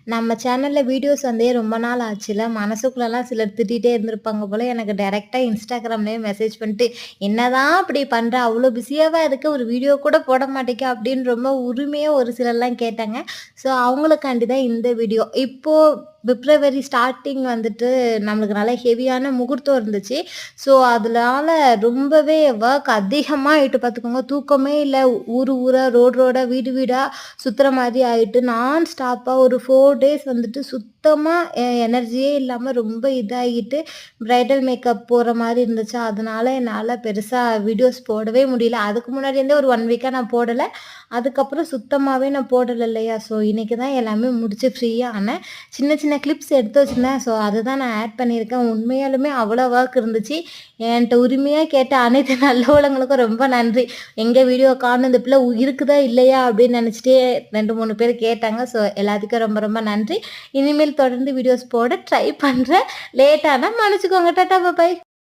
நம்ம சேனல்ல வீடியோஸ் வந்தே ரொம்ப நாள் ஆச்சுல்ல. மனசுக்குள்ளலாம் சிலர் திட்டிட்டே இருந்திருப்பாங்க போல. எனக்கு டைரக்ட்டா Instagramலயே மெசேஜ் பண்ணிட்டு, "என்னதான் இப்படி பண்ற? அவ்ளோ பிஸியாவா இருக்க? ஒரு வீடியோ கூட போட மாட்டேங்க" அப்படின்னு ரொம்ப உரிமையா ஒரு சிலர்லாம் கேட்டாங்க. ஸோ அவங்களுக்காண்டி தான் இந்த வீடியோ. இப்போ பிப்ரவரி ஸ்டார்ட்டிங் வந்துட்டு நம்மளுக்கு நல்லா ஹெவியான முகூர்த்தம் இருந்துச்சு. ஸோ அதனால ரொம்பவே ஒர்க் அதிகமா ஆயிட்டு பார்த்துக்கோங்க. தூக்கமே இல்ல. ஊரு ஊரா, ரோடா, வீடு வீடா சுத்துற மாதிரி ஆயிட்டு, நான் ஸ்டாப்பா ஒரு 4 டேஸ் வந்துட்டு சுத்தமா எனர்ஜியே இல்லாம ரொம்ப இதாகிட்டு, பிரைடல் மேக்கப் போற மாரி இருந்துச்சா, அதனால என்னால பெருசா வீடியோஸ் போடவே முடியல. அதுக்கு முன்னாடி இருந்தே ஒரு 1 வீக்கா நான் போடல. அதுக்கப்புறம் சுத்தமாவே நான் போடல இல்லையா? ஸோ இன்னைக்கு தான் எல்லாமே முடிச்சு ஃப்ரீயா ஆனேன். சின்ன சின்ன கிளிப்ஸ் எடுத்து வச்சிருந்தேன். ஸோ அதுதான் நான் ஆட் பண்ணியிருக்கேன். உண்மையாலுமே அவ்வளோ ஒர்க் இருந்துச்சு. என்ட்ட உரிமையா கேட்ட அனைத்து நல்லவங்களுக்கும் ரொம்ப நன்றி. எங்க வீடியோ காணோம் இந்த பிள்ளை இருக்குதா இல்லையா அப்படின்னு நினச்சிட்டே 2, 3 பேர் கேட்டாங்க. ஸோ எல்லாத்துக்கும் ரொம்ப ரொம்ப நன்றி. இனிமேல் தொடர்ந்து வீடியோஸ் போட ட்ரை பண்றேன். லேட் ஆனா மன்னிச்சுக்கோங்க. டாட்டா பாய்.